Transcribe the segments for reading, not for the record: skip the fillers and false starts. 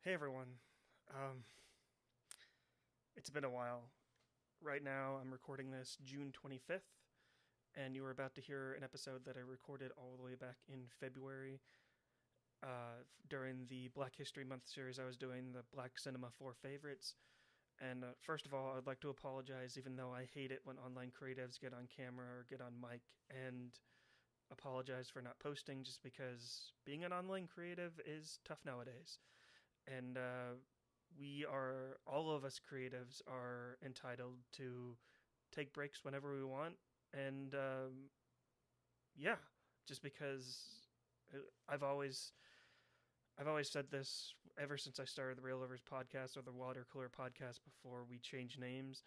Hey everyone. Um, it's been a while. Right now, I'm recording this June 25th, and you are about to hear an episode that I recorded all the way back in February during the Black History Month series I was doing, the Black Cinema 4 Favorites. And first of all, I'd like to apologize, even though I hate it when online creatives get on camera or get on mic and apologize for not posting, just because being an online creative is tough nowadays. And all of us creatives are entitled to take breaks whenever we want. And yeah, just because uh, I've always I've always said this ever since I started the Real Lovers podcast or the Watercolor podcast before we change names.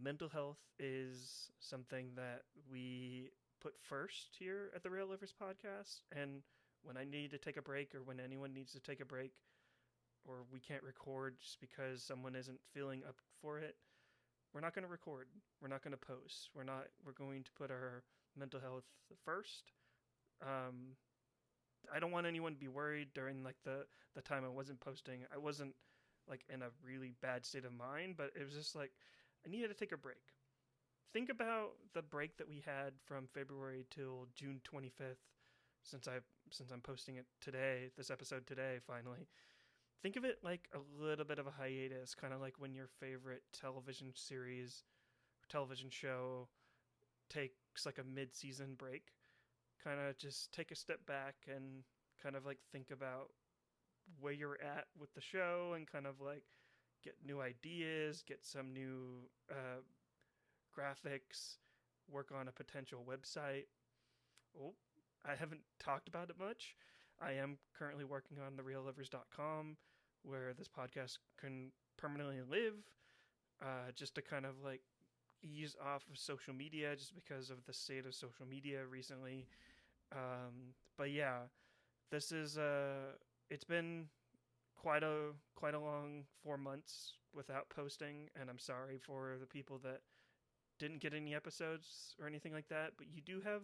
Mental health is something that we put first here at the Real Lovers podcast. And when I need to take a break, or when anyone needs to take a break, or we can't record just because someone isn't feeling up for it, we're not going to record. We're not going to post. We're going to put our mental health first. Um, I don't want anyone to be worried during like the time I wasn't posting. I wasn't like in a really bad state of mind, but it was just like I needed to take a break. Think about the break that we had from February till June 25th, since I'm posting it today, this episode today finally. Think of it like a little bit of a hiatus, kind of like when your favorite television series or television show takes like a mid-season break. Kind of just take a step back and kind of like think about where you're at with the show, and kind of like get new ideas, get some new graphics, work on a potential website. Oh, I haven't talked about it much. I am currently working on thereallovers.com, where this podcast can permanently live, just to kind of like ease off of social media, just because of the state of social media recently. But yeah, this is it's been quite a long 4 months without posting, and I'm sorry for the people that didn't get any episodes or anything like that. But you do have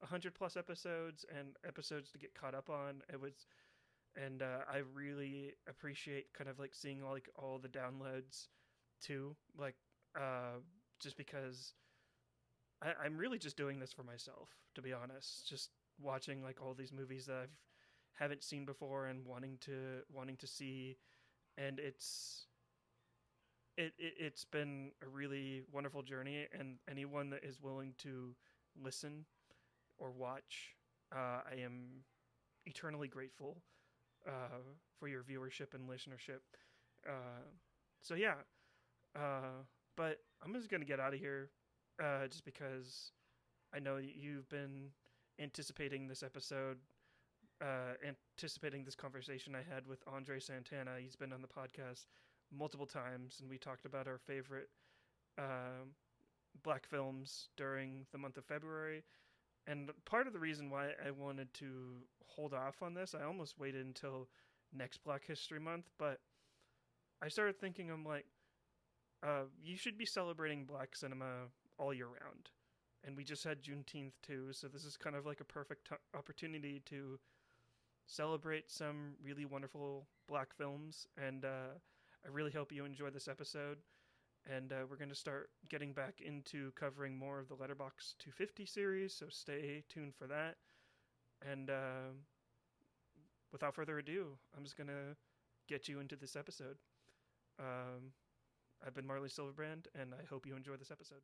100 plus episodes and episodes to get caught up on. It was, and I really appreciate kind of like seeing all the downloads too. Like, uh, just because I'm really just doing this for myself, to be honest. Just watching like all these movies that I've haven't seen before and wanting to see, and it's been a really wonderful journey. And anyone that is willing to listen or watch, I am eternally grateful for your viewership and listenership. Uh, so yeah, uh, but I'm just gonna get out of here, just because I know you've been anticipating this episode, anticipating this conversation I had with André Santana. He's been on the podcast multiple times, and we talked about our favorite um black films during the month of February. And part of the reason why I wanted to hold off on this, I almost waited until next Black History Month, but I started thinking, I'm like, you should be celebrating black cinema all year round. And we just had Juneteenth too, so this is kind of like a perfect opportunity to celebrate some really wonderful black films. And I really hope you enjoy this episode. And we're going to start getting back into covering more of the Letterbox 250 series, so stay tuned for that. And without further ado, I'm just going to get you into this episode. Um, I've been Marley Silverbrand, and I hope you enjoy this episode.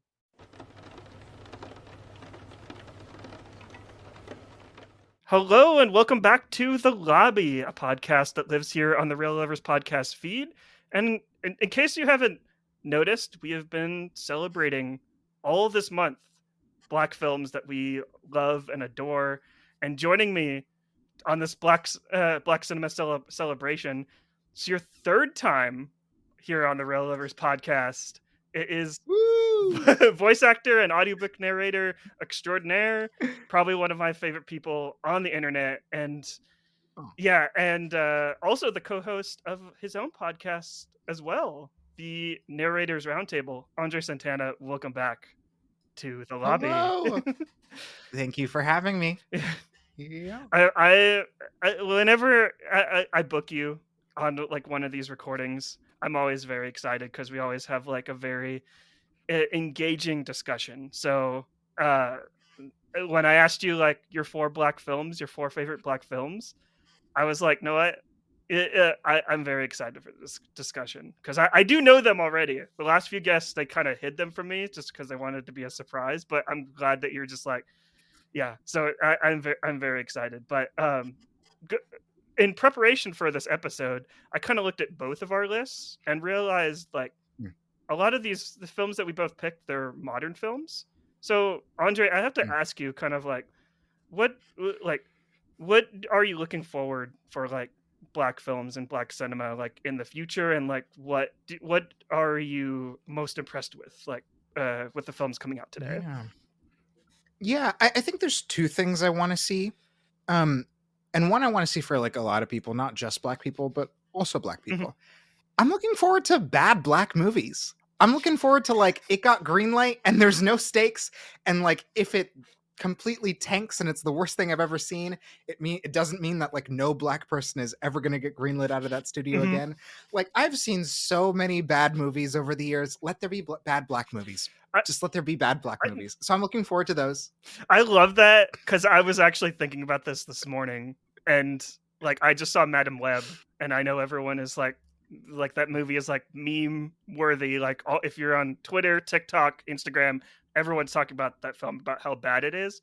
Hello, and welcome back to The Lobby, a podcast that lives here on the Real Lovers podcast feed. And in case you haven't noticed, we have been celebrating all this month black films that we love and adore. And joining me on this Black Cinema celebration, it's your third time here on the Real Lovers podcast. It is Woo! voice actor and audiobook narrator extraordinaire, probably one of my favorite people on the internet, and Oh, yeah, and also the co-host of his own podcast as well, the Narrators Roundtable. Andre Santana, welcome back to the lobby. hello. Thank you for having me. Yeah. I whenever I book you, on like one of these recordings, I'm always very excited because we always have like a very engaging discussion. So uh, when I asked you like your four favorite black films, I was like, no, I'm very excited for this discussion because I do know them already. The last few guests they kind of hid them from me just because they wanted to be a surprise. But I'm glad that you're just like, yeah. So I'm very excited. But g- in preparation for this episode, I kind of looked at both of our lists and realized like Mm, a lot of the films that we both picked, they're modern films. So Andre, I have to mm. ask you kind of like what like what are you looking forward for like black films and black cinema like in the future, and like what are you most impressed with the films coming out today? Yeah. Yeah, I think there's two things I want to see. Um, and one I want to see for like a lot of people, not just black people, but also black Mhm, people. I'm looking forward to bad black movies. I'm looking forward to like it got green light and there's no stakes, and like if it completely tanks and it's the worst thing I've ever seen, it doesn't mean that like no black person is ever going to get greenlit out of that studio mhm. again. Like I've seen so many bad movies over the years. Let there be bad black movies. I, Just let there be bad black I movies. So I'm looking forward to those. I love that because I was actually thinking about this morning, and like I just saw Madam Web, and I know everyone is like that movie is like meme worthy. Like if you're on Twitter, TikTok, Instagram, everyone's talking about that film about how bad it is.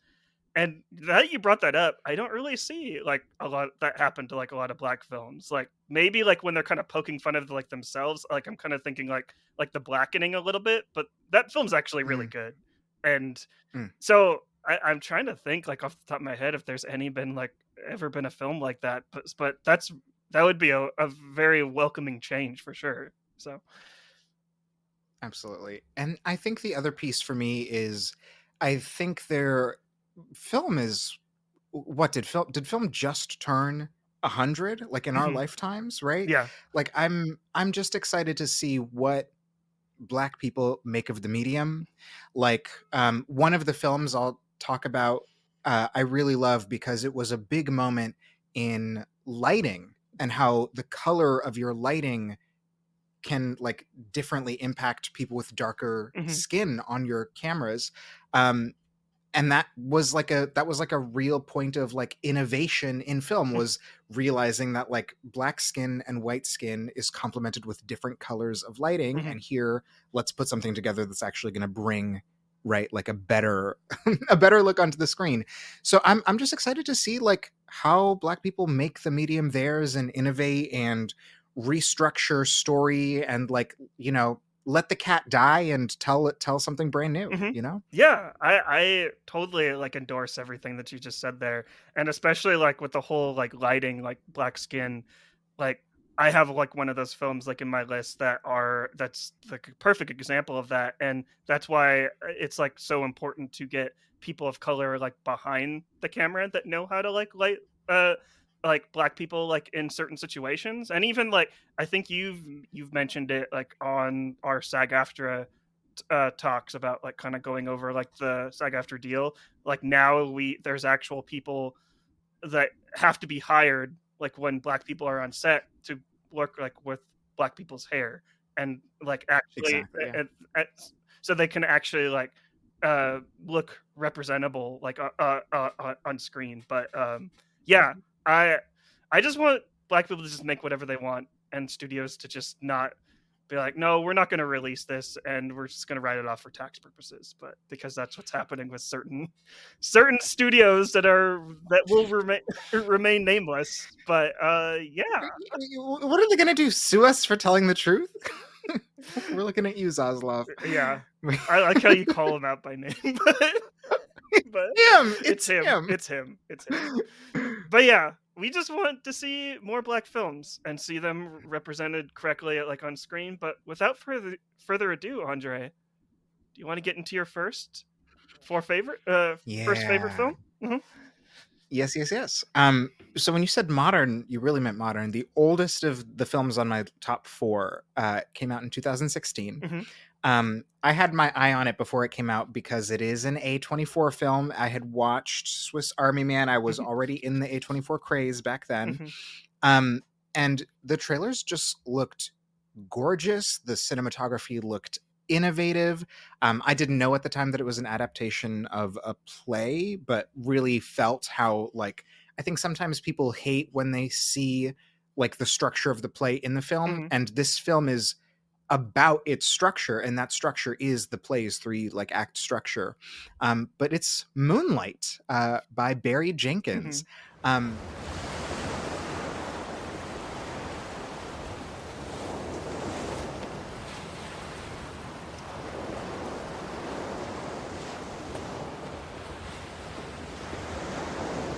And that you brought that up, I don't really see like a lot that happen to like a lot of black films. Like maybe like when they're kind of poking fun of like themselves, like I'm kind of thinking like the blackening a little bit, but that film's actually really Mm, good. And mm. so I'm trying to think like off the top of my head if there's any been like ever been a film like that, but that would be a very welcoming change for sure. So Absolutely. And I think the other piece for me is I think their film is what did film just turn 100 like in our mhm, lifetimes, right? yeah, Like I'm just excited to see what black people make of the medium. Like one of the films I'll talk about I really love because it was a big moment in lighting and how the color of your lighting can like differently impact people with darker mhm, skin on your cameras. um and that was like a real point of like innovation in film, mhm, was realizing that like black skin and white skin is complemented with different colors of lighting, mhm, and here let's put something together that's actually going to bring right like a better a better look onto the screen. So I'm just excited to see like how black people make the medium theirs and innovate and restructure story and like let the cat die and tell something brand new, mhm. you know. Yeah, I totally like endorse everything that you just said there, and especially like with the whole like lighting, like black skin, like I have like one of those films like in my list that's like a perfect example of that, and that's why it's like so important to get people of color like behind the camera that know how to like light uh like black people like in certain situations. And even like I think you've mentioned it like on our SAG AFTRA talks about like kind of going over like the SAG after deal. Like now there's actual people that have to be hired like when black people are on set to work like with black people's hair and like actually Exactly, yeah. so they can actually like look representable like on screen. But yeah, I I just want black people to just make whatever they want and studios to just not be like, no, we're not going to release this and we're just going to write it off for tax purposes. But because that's what's happening with certain studios that will remain nameless. But yeah, What are they gonna do? Sue us for telling the truth? We're looking at you, Zaslav. yeah, I like how you call him out by name, but Him. it's It's him, him. it's him. But yeah, we just want to see more black films and see them represented correctly like on screen. But without further ado, Andre, do you want to get into your first favorite Yeah. film? Hmm. Yes, yes, yes. So when you said modern, you really meant modern. The oldest of the films on my top four came out in 2016. Hmm. I had my eye on it before it came out because it is an A24 film. I had watched Swiss Army Man. I was Hmm. already in the A24 craze back then. Hmm. Um, and the trailers just looked gorgeous. The cinematography looked innovative. I didn't know at the time that it was an adaptation of a play, but really felt how, like, I think sometimes people hate when they see like the structure of the play in the film, Mhm. and this film is about its structure, and that structure is the play's three like act structure. But it's Moonlight by Barry Jenkins. Mhm. Um,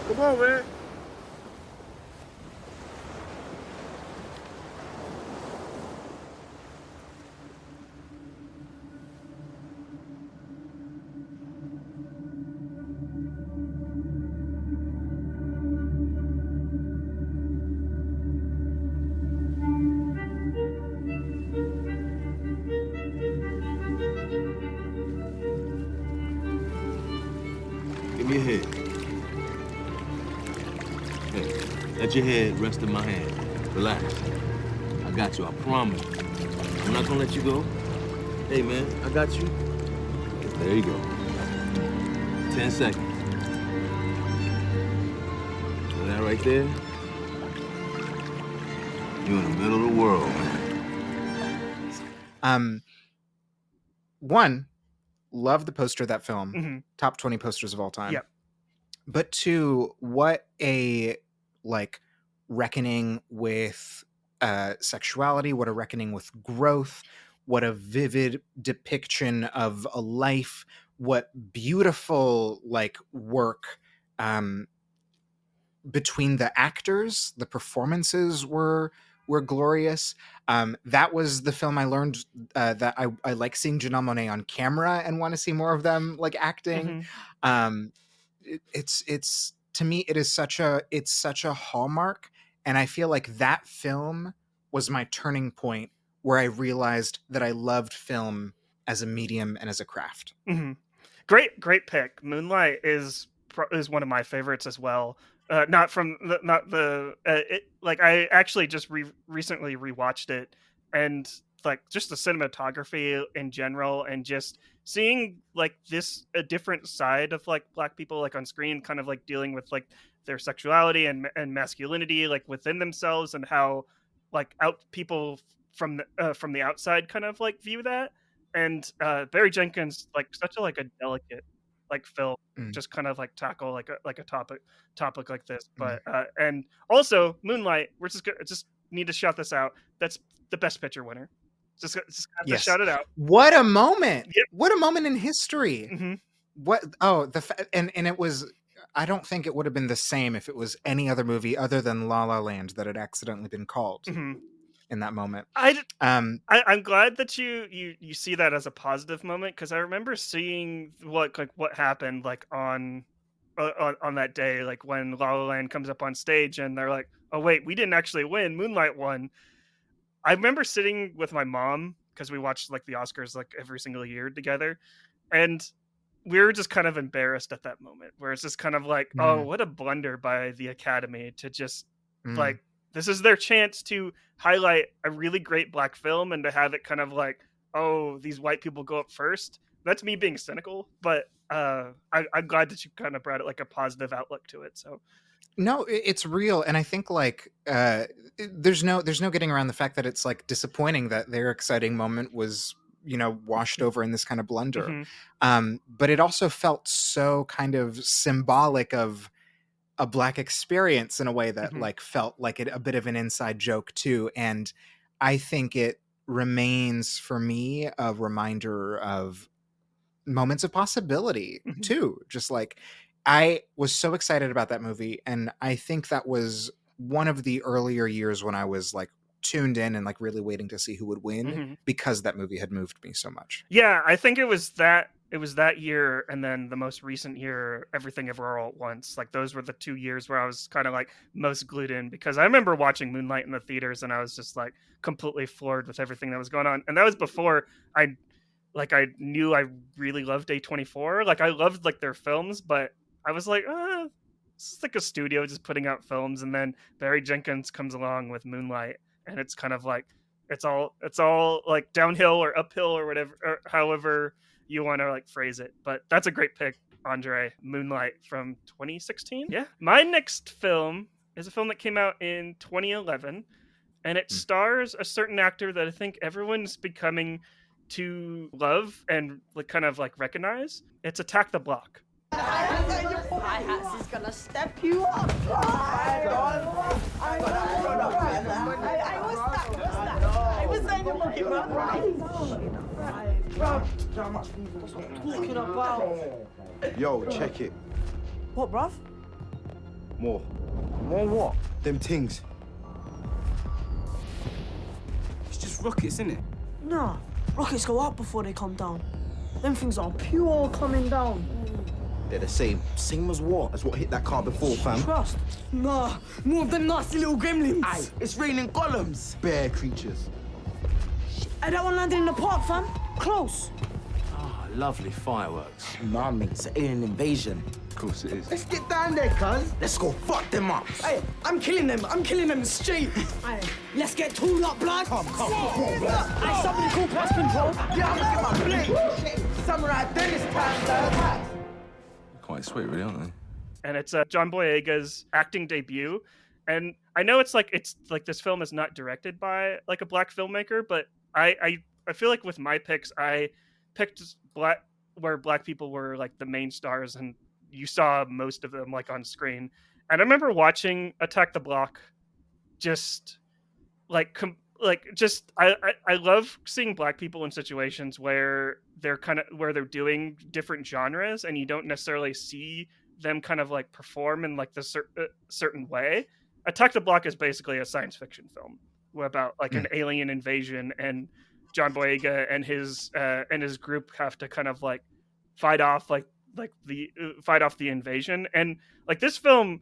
Come on, man. Give me your head. Hey, let your head rest in my hand. Relax. I got you, I promise. I'm not gonna let you go. Hey, man, I got you. There you go. 10 seconds. And that right there, you're in the middle of the world, man. um, One, love the poster of that film, Mhm. top 20 posters of all time. Yep. But two, what a like reckoning with sexuality, what a reckoning with growth, what a vivid depiction of a life, what beautiful like work um between the actors. The performances were glorious. That was the film I learned that I like seeing Janelle Monáe on camera and want to see more of them like acting. Mhm. um it's to me it is such a hallmark, and I feel like that film was my turning point where I realized that I loved film as a medium and as a craft. Mhm. Great pick. Moonlight is one of my favorites as well. Not from the not the it, like I actually just recently rewatched it, and like just the cinematography in general, and just seeing like this a different side of like black people like on screen, kind of like dealing with like their sexuality and masculinity like within themselves, and how like out people from the outside kind of like view that. And Barry Jenkins, like such a like a delicate like film, Mm, just kind of like tackle like a topic like this. mm. But and also Moonlight, we're just need to shout this out. That's the best picture winner. Just have to Yes. shout it out. What a moment! Yep. What a moment in history! Hmm. What oh, and it was, I don't think it would have been the same if it was any other movie other than La La Land that had accidentally been called Hmm. in that moment. I, d- Um, I'm glad that you see that as a positive moment, because I remember seeing what happened like on that day, like when La La Land comes up on stage and they're like, "Oh wait, we didn't actually win. Moonlight won." I remember sitting with my mom because we watched like the Oscars like every single year together, and we were just kind of embarrassed at that moment, where it's just kind of like, "Oh, mm, what a blunder by the Academy to just mm. like this is their chance to highlight a really great black film and to have it kind of like, oh, these white people go up first." That's me being cynical, but I'm glad that you kind of brought it like a positive outlook to it. So, No, it's real, and I think like there's no getting around the fact that it's like disappointing that their exciting moment was, you know, washed over in this kind of blunder. hmm. But it also felt so kind of symbolic of a black experience in a way that Hmm. like felt like a bit of an inside joke too, and I think it remains for me a reminder of moments of possibility Hmm. too. Just like I was so excited about that movie, and I think that was one of the earlier years when I was like tuned in and like really waiting to see who would win Hmm. because that movie had moved me so much. Yeah, I think it was that year, and then the most recent year, Everything Everywhere All at Once. Like those were the 2 years where I was kind of like most glued in, because I remember watching Moonlight in the theaters and I was just like completely floored with everything that was going on. And that was before I knew I really loved A24. Like I loved like their films, but I was like, it's like a studio just putting out films, and then Barry Jenkins comes along with Moonlight, and it's kind of like it's all like downhill or uphill or whatever, or however you want to like phrase it. But that's a great pick, Andre. Moonlight from 2016. Yeah. My next film is a film that came out in 2011, and it stars a certain actor that I think everyone's becoming to love and like kind of like recognize. It's Attack the Block. Hi-hats is gonna step you up. I was saying you're looking talking about. Yo, check it. What, bruv? More. More what? Them things. It's just rockets, innit? Nah, rockets go up before they come down. Them things are pure coming down. They're the same. Same as what? As what hit that car before, fam? Trust. Nah, more of them nasty little gremlins. Aye, it's raining golems. Bear creatures. Hey, that one landed in the park, fam. Close. Ah, lovely fireworks. Nah, mate, it's an alien invasion. Of course it is. Let's get down there, cuz. Let's go fuck them up. Hey, I'm killing them. I'm killing them straight. Hey, let's get tooled up, blood. Come. Hey, somebody call pest control. Yeah, I'm gonna get my blade. Samurai Dennis time, Quite sweet, really, aren't they? And it's John Boyega's acting debut. And I know it's like this film is not directed by like a black filmmaker, but I feel like with my picks, I picked where black people were like the main stars, and you saw most of them like on screen. And I remember watching Attack the Block, just like I love seeing black people in situations where they're doing different genres, and you don't necessarily see them kind of like perform in like the certain way. Attack the Block is basically a science fiction film about like an alien invasion, and John Boyega and his group have to kind of like fight off the invasion. And like this film,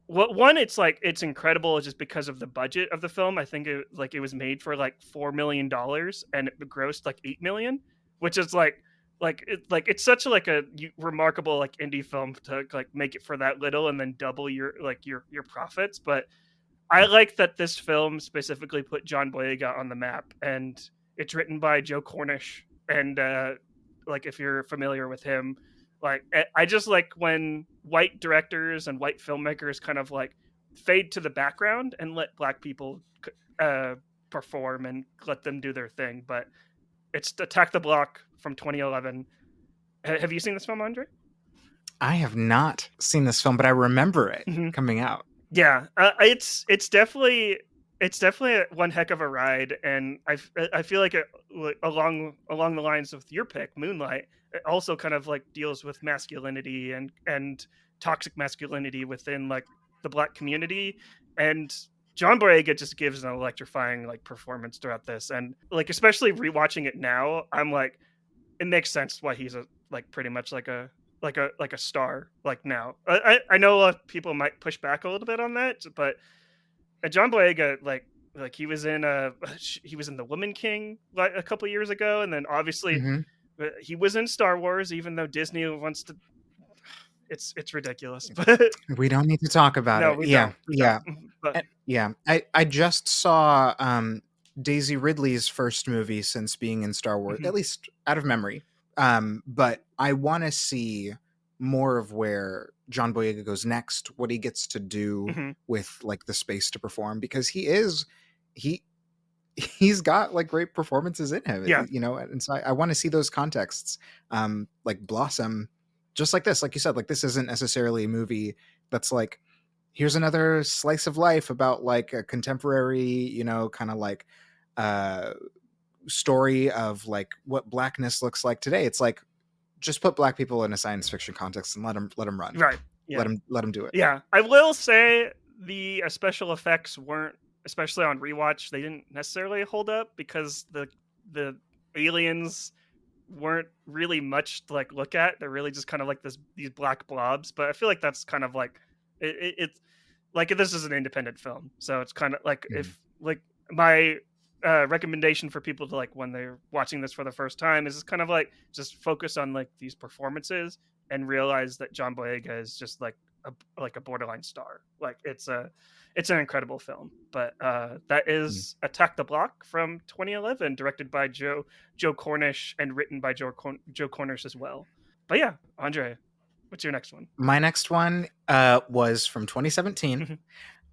it's incredible just because of the budget of the film. I think it was made for like $4 million and it grossed like $8 million, which is it's such a remarkable like indie film to like make it for that little and then double your profits. But I like that this film specifically put John Boyega on the map, and it's written by Joe Cornish. And like if you're familiar with him, like I just like when white directors and white filmmakers kind of like fade to the background and let black people perform and let them do their thing. But it's Attack the Block from 2011. Have you seen this film, Andre? I have not seen this film, but I remember it coming out. Yeah, it's definitely one heck of a ride, and I feel like along the lines of your pick, Moonlight, it also kind of like deals with masculinity and toxic masculinity within like the black community. And John Boyega just gives an electrifying like performance throughout this, and like especially rewatching it now, I'm like, it makes sense why he's pretty much like a star like now. I know a lot of people might push back a little bit on that, but John Boyega like he was in The Woman King like a couple years ago, and then obviously he was in Star Wars, even though Disney wants to. It's ridiculous, but we don't need to talk about it. We yeah, don't. But, yeah. I just saw Daisy Ridley's first movie since being in Star Wars, at least out of memory. But I want to see more of where John Boyega goes next, what he gets to do with like the space to perform, because he's got like great performances in him, you know, and so I want to see those contexts like blossom just like this. Like you said, like this isn't necessarily a movie that's like, here's another slice of life about like a contemporary, you know, kind of like story of like what blackness looks like today. It's like, just put black people in a science fiction context and let them run. Right. Yeah. Let them do it. Yeah. I will say the special effects weren't, especially on rewatch, they didn't necessarily hold up because the aliens weren't really much to like look at. They're really just kind of like these black blobs. But I feel like that's kind of like it's like this is an independent film, so it's kind of like if like my recommendation for people to like when they're watching this for the first time is kind of like just focus on like these performances and realize that John Boyega is just like a borderline star. Like it's an incredible film. But that is Attack the Block from 2011, directed by Joe Cornish and written by Joe Cornish as well. But yeah, Andre, what's your next one? My next one was from 2017,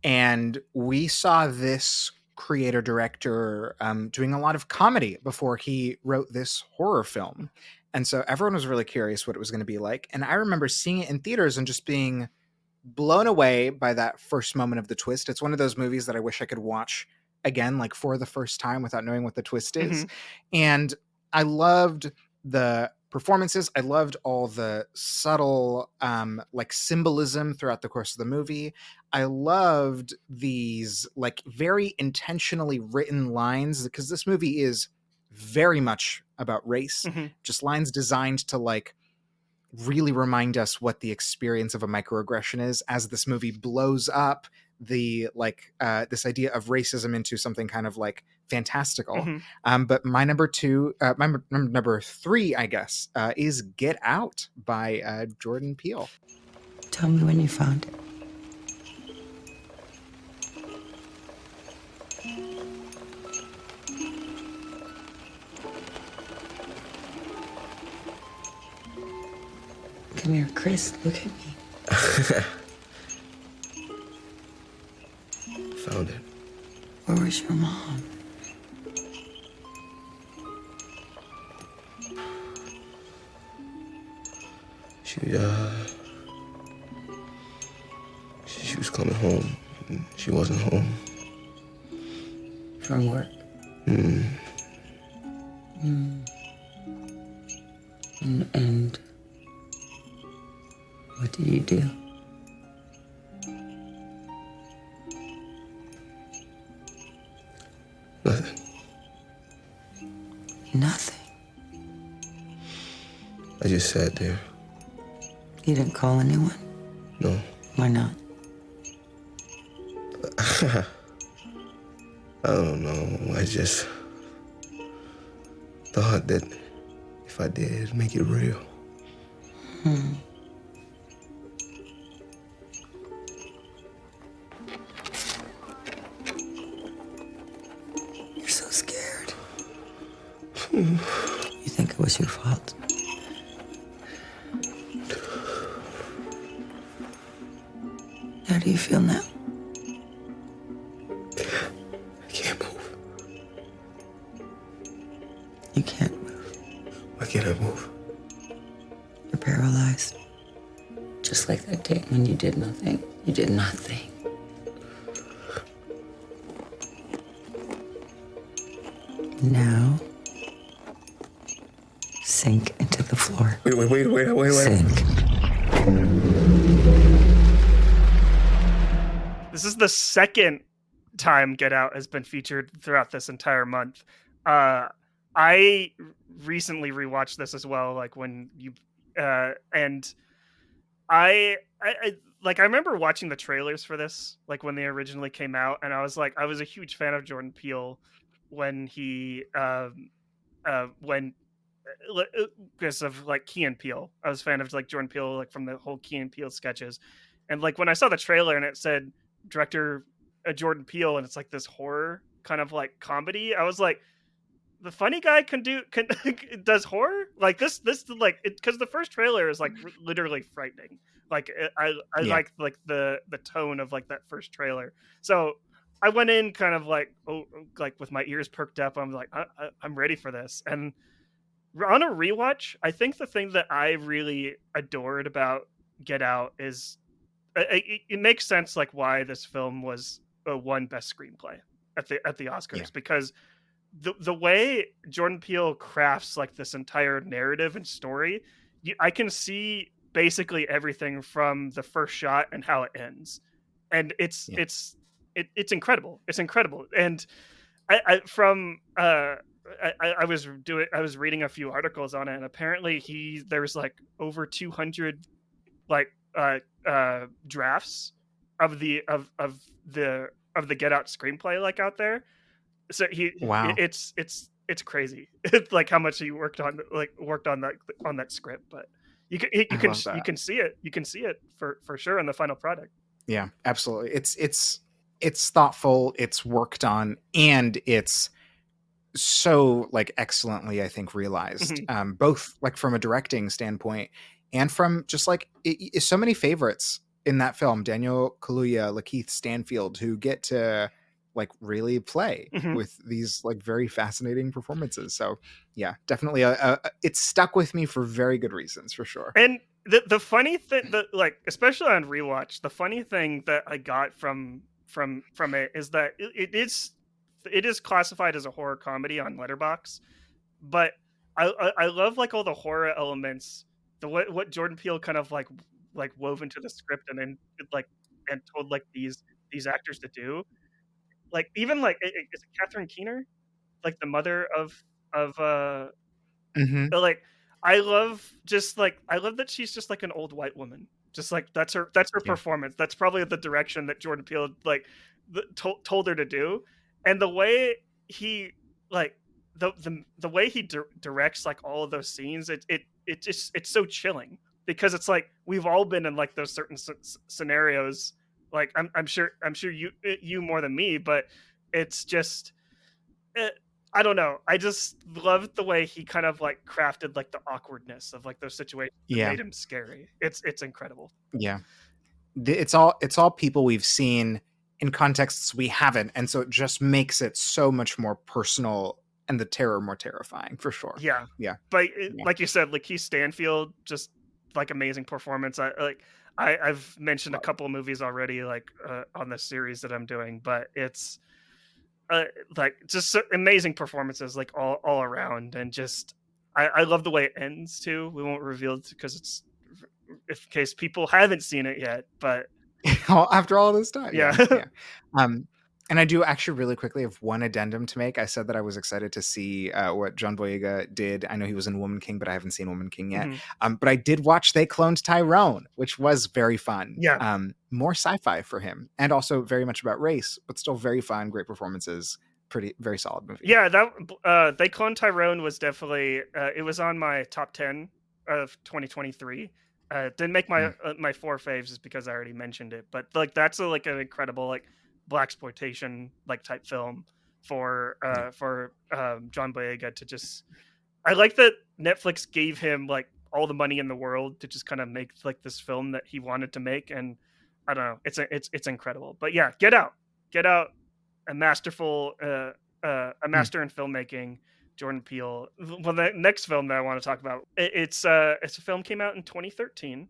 and we saw this creator director doing a lot of comedy before he wrote this horror film. And so everyone was really curious what it was going to be like. And I remember seeing it in theaters and just being blown away by that first moment of the twist. It's one of those movies that I wish I could watch again, like for the first time without knowing what the twist is. And I loved the performances. I loved all the subtle like symbolism throughout the course of the movie. I loved these like very intentionally written lines, because this movie is very much about race. Just lines designed to like really remind us what the experience of a microaggression is, as this movie blows up the like this idea of racism into something kind of like fantastical. But my number three, I guess, is Get Out by Jordan Peele. Tell me when you found it. Come here, Chris. Look at me. Found it. Where was your mom? She was coming home. She wasn't home. From work? And what did you do? Nothing. Nothing? I just sat there. You didn't call anyone? No. Why not? I don't know. I just thought that if I did, it'd make it real. You're so scared. You think it was your fault? How do you feel now? I can't move. You can't move. Why can't I move? You're paralyzed. Just like that day when you did nothing. You did nothing. Now, sink into the floor. Wait. Sink. This is the second time Get Out has been featured throughout this entire month. I recently rewatched this as well, like when you and I remember watching the trailers for this, like when they originally came out, and I was a huge fan of Jordan Peele when he because of like Key and Peele. I was a fan of like Jordan Peele, like from the whole Key and Peele sketches, and like when I saw the trailer and it said director Jordan Peele, and it's like this horror kind of like comedy, I was like, the funny guy does horror like this like it, because the first trailer is like literally frightening. Like I like the tone of like that first trailer. So I went in kind of like with my ears perked up. I'm like I'm ready for this. And on a rewatch, I think the thing that I really adored about Get Out is it makes sense like why this film was won best screenplay at the Oscars, because the way Jordan Peele crafts like this entire narrative and story, I can see basically everything from the first shot and how it ends, and it's incredible. It's incredible. And I was reading a few articles on it, and apparently there's like over 200 like drafts of the Get Out screenplay like out there. So it's crazy. It's like how much he worked on that script. But you I love that. you can see it for sure in the final product. Yeah, absolutely. It's thoughtful, it's worked on, and it's so like excellently, I think, realized. Both like from a directing standpoint and from just like so many favorites in that film. Daniel Kaluuya, Lakeith Stanfield, who get to like really play with these like very fascinating performances. So yeah, definitely it's stuck with me for very good reasons, for sure. And the funny thing that like especially on rewatch, the funny thing that I got from it is that it is classified as a horror comedy on Letterboxd, but I love like all the horror elements, the what Jordan Peele kind of like wove into the script and then like and told like these actors to do. Like even like is it Catherine Keener, like the mother of Mm-hmm. like I love that she's just like an old white woman. Just like that's her Yeah. performance. That's probably the direction that Jordan Peele like told her to do, and the way he like the way he directs like all of those scenes, it just it's so chilling because it's like we've all been in like those certain scenarios. Like I'm sure you more than me, but it's just. I don't know. I just loved the way he kind of like crafted like the awkwardness of like those situations that Yeah. made him scary. It's incredible. Yeah. It's all people we've seen in contexts we haven't, and so it just makes it so much more personal and the terror more terrifying, for sure. Yeah. Yeah. But like you said, Lakeith Stanfield, just like amazing performance. I've mentioned a couple of movies already like on this series that I'm doing, but it's like just amazing performances like all around, and just I love the way it ends too. We won't reveal it because it's in case people haven't seen it yet, but After all this time. yeah. And I do actually really quickly have one addendum to make. I said that I was excited to see what John Boyega did. I know he was in Woman King, but I haven't seen Woman King yet. But I did watch They Cloned Tyrone, which was very fun. Yeah. More sci-fi for him, and also very much about race, but still very fun, great performances. Very solid movie. Yeah, that They Cloned Tyrone was definitely it was on my top 10 of 2023. Didn't make my my 4 faves just because I already mentioned it, but like that's like an incredible like blaxploitation like type film for John Boyega to just. I like that Netflix gave him like all the money in the world to just kind of make like this film that he wanted to make, and I don't know, it's incredible. But yeah, Get Out, a masterful a master in filmmaking. Jordan Peele. Well, the next film that I want to talk about, it's a film came out in 2013.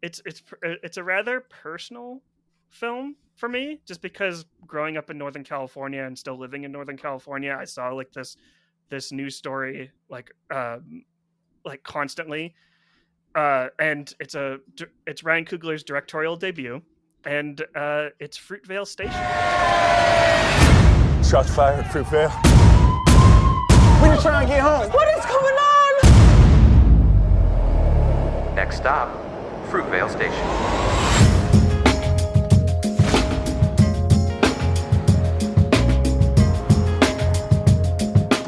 It's a rather personal film for me, just because growing up in Northern California and still living in Northern California, I saw like this news story like constantly, and it's Ryan Coogler's directorial debut, and it's Fruitvale Station. Shots fired at Fruitvale. We're just trying to get home. What is going on? Next stop, Fruitvale Station.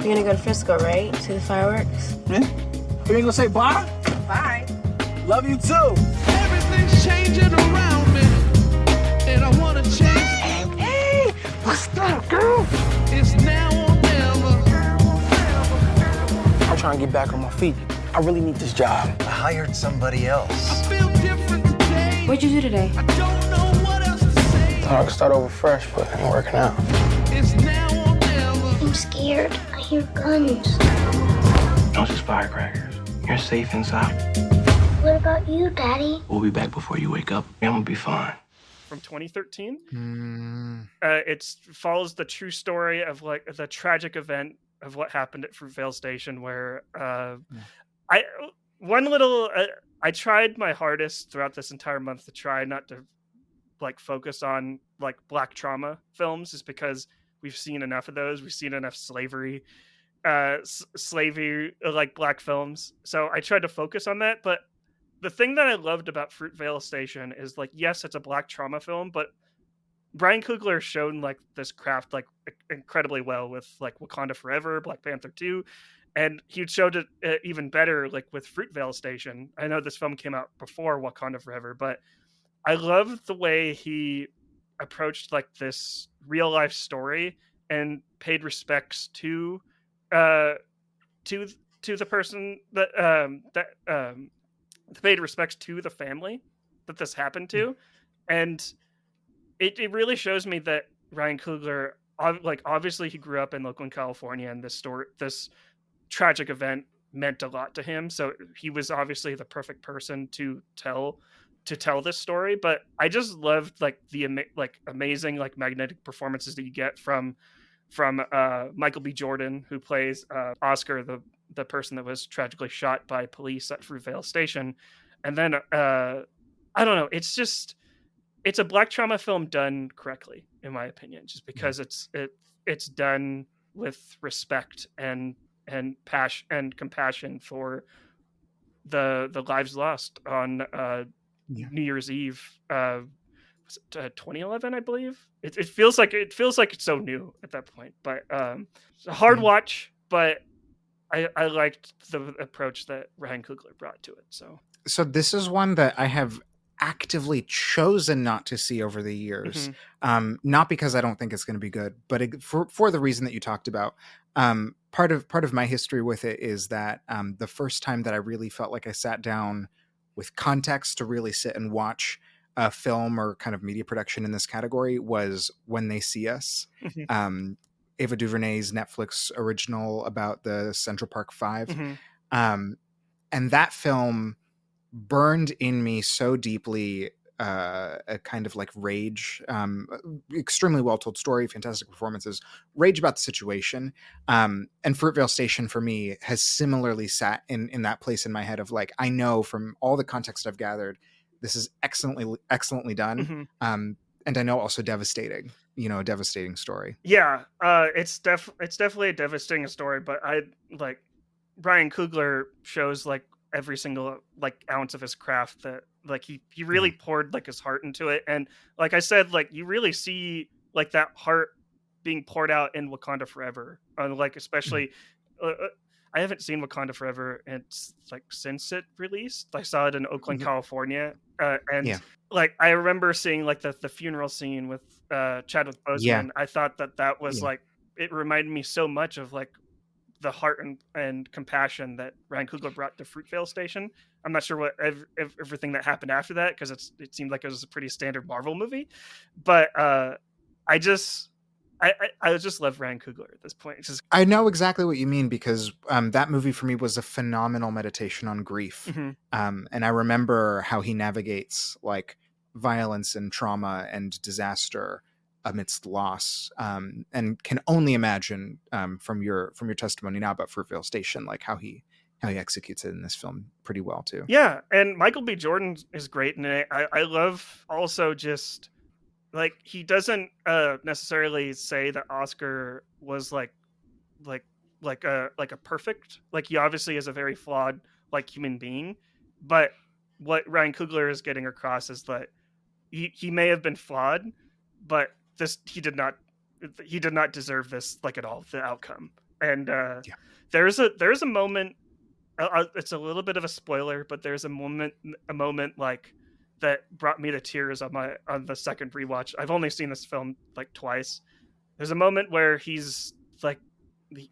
You're gonna go to Frisco, right? See the fireworks? Yeah. You ain't gonna say bye? Bye. Love you too. Everything's changing around me, and I wanna change. Hey, what's up, girl? It's now or never. I'm trying to get back on my feet. I really need this job. I hired somebody else. I feel different today. What'd you do today? I don't know what else to say. Thought I could start over fresh, but it ain't working out. It's now or never. I'm scared. I hear guns. Those just firecrackers. You're safe inside. What about you, Daddy? We'll be back before you wake up. I'm gonna be fine. From 2013. It follows the true story of like the tragic event of what happened at Fruitvale Station, where I tried my hardest throughout this entire month to try not to like focus on like Black trauma films, just because we've seen enough of those. We've seen enough slavery like Black films. So I tried to focus on that, but the thing that I loved about Fruitvale Station is like, yes, it's a Black trauma film, but Brian Coogler has shown like this craft like incredibly well with like Wakanda Forever, Black Panther 2, And he showed it even better, like with Fruitvale Station. I know this film came out before Wakanda Forever, but I love the way he approached like this real life story and paid respects uh to to the person that paid respects to the family that this happened to. And it really shows me that Ryan Coogler, like obviously he grew up in Oakland, California, and this tragic event meant a lot to him. So he was obviously the perfect person to tell this story. But I just loved like the amazing like magnetic performances that you get from Michael B. Jordan, who plays Oscar, the person that was tragically shot by police at Fruitvale Station. And then I don't know, it's a black trauma film done correctly, in my opinion, just because it's done with respect and passion and compassion for the lives lost on New Year's Eve, 2011, I believe. It feels like it's so new at that point, but it's a hard watch. But I liked the approach that Ryan Coogler brought to it. So this is one that I have actively chosen not to see over the years, not because I don't think it's going to be good, but for the reason that you talked about. Part of my history with it is that the first time that I really felt like I sat down with context to really sit and watch a film or kind of media production in this category was When They See Us. Ava DuVernay's Netflix original about the Central Park Five. And that film burned in me so deeply a kind of like rage, extremely well told story, fantastic performances, rage about the situation. And Fruitvale Station for me has similarly sat in that place in my head of like, I know from all the context I've gathered, this is excellently done. And I know also devastating, a devastating story. Yeah, it's definitely a devastating story, but I like Ryan Coogler shows like every single like ounce of his craft that like he really poured like his heart into it. And like I said, like you really see like that heart being poured out in Wakanda Forever. Like especially I haven't seen Wakanda Forever like since it released. I saw it in Oakland, California. And like I remember seeing like the funeral scene with Chadwick Boseman. I thought that was like, it reminded me so much of like the heart and compassion that Ryan Coogler brought to Fruitvale Station. I'm not sure what everything that happened after that, because it seemed like it was a pretty standard Marvel movie, but I just love Ryan Coogler at this point. It's just... I know exactly what you mean, because that movie for me was a phenomenal meditation on grief. And I remember how he navigates like violence and trauma and disaster amidst loss, and can only imagine from your testimony now about Fruitvale Station, like how he executes it in this film pretty well too. Yeah, and Michael B. Jordan is great in it. I love also just like he doesn't necessarily say that Oscar was like a perfect, like he obviously is a very flawed like human being, but what Ryan Coogler is getting across is that he may have been flawed, but he did not deserve this like at all, the outcome. And there's a moment, it's a little bit of a spoiler, but there's a moment like that brought me to tears on the second rewatch. I've only seen this film like twice. There's a moment where he's like,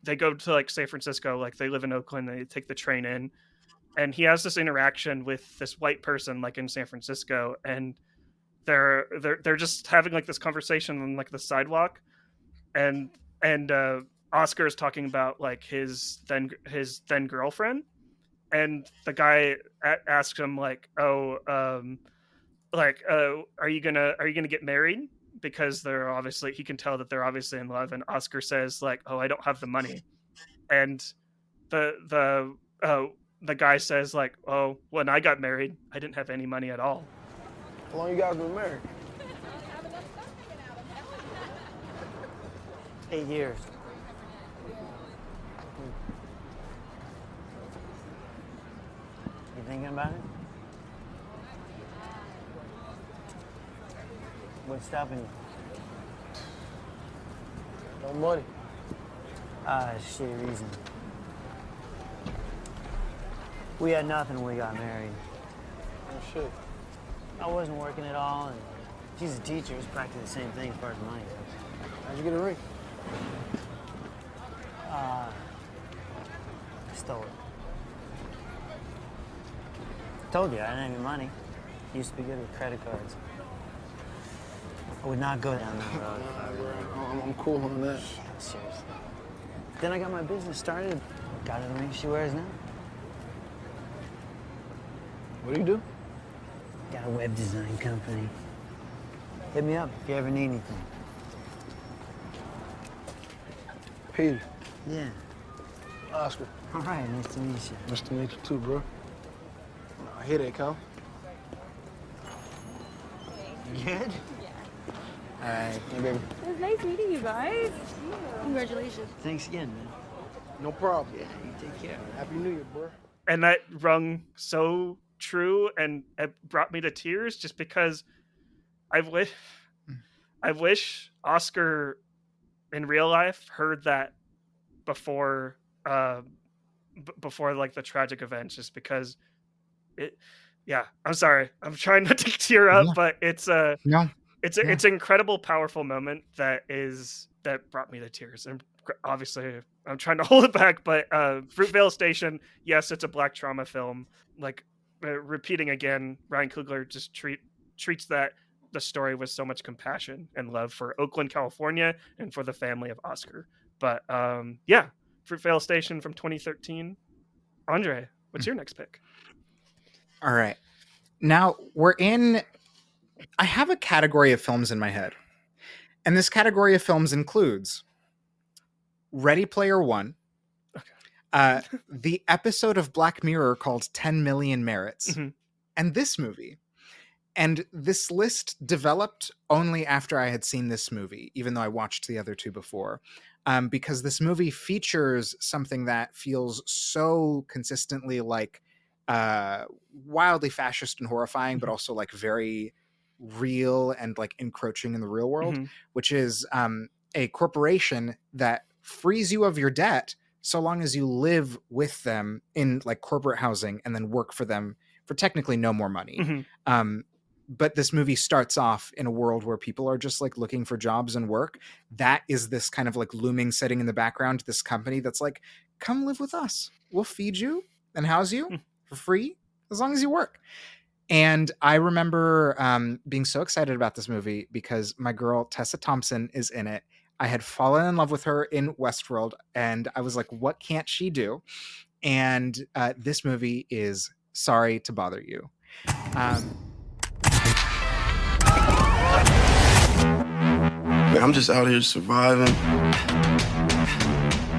they go to like San Francisco, like they live in Oakland, and they take the train in, and he has this interaction with this white person like in San Francisco, and they're just having like this conversation on like the sidewalk, and Oscar is talking about like his then girlfriend, and the guy asks him like, are you gonna get married? Because they're obviously, he can tell that they're obviously in love, and Oscar says like, oh, I don't have the money, and the guy says like, oh, when I got married, I didn't have any money at all. How long you guys been married? 8 years. You thinking about it? What's stopping you? No money. Shitty reason. We had nothing when we got married. Oh, shit. I wasn't working at all, and she's a teacher. It's practically the same thing as far as money goes. How'd you get a ring? I stole it. Told you, I didn't have any money. Used to be good with credit cards. I would not go down that road. I'm cool on that. Seriously. Then I got my business started. Got her the ring she wears now. What do you do? Got a web design company. Hit me up if you ever need anything. Peter. Yeah. Oscar. All right, nice to meet you. Nice to meet you too, bro. I hear that, Cal. You good? Yeah. All right. Hey, baby. It was nice meeting you guys. Congratulations. Thanks again, man. No problem. Yeah, you take care. Happy New Year, bro. And that rung so true, and it brought me to tears just because I wish Oscar in real life heard that before like the tragic events, just because I'm sorry, I'm trying not to tear up, but it's an incredible, powerful moment that brought me to tears. And obviously I'm trying to hold it back, but Fruitvale Station, yes, it's a black trauma film. Like, repeating again, Ryan Coogler just treats the story with so much compassion and love for Oakland, California, and for the family of Oscar. But Fruitvale Station from 2013. Andre, what's your next pick? All right. Now I have a category of films in my head. And this category of films includes Ready Player One, the episode of Black Mirror called 10 Million Merits, and this movie. And this list developed only after I had seen this movie, even though I watched the other two before, because this movie features something that feels so consistently like wildly fascist and horrifying, but also like very real and like encroaching in the real world, which is a corporation that frees you of your debt so long as you live with them in like corporate housing and then work for them for technically no more money. But this movie starts off in a world where people are just like looking for jobs and work. That is this kind of like looming setting in the background, this company that's like, come live with us. We'll feed you and house you for free as long as you work. And I remember being so excited about this movie because my girl Tessa Thompson is in it. I had fallen in love with her in Westworld, and I was like, what can't she do? And this movie is Sorry to Bother You. Man, I'm just out here surviving.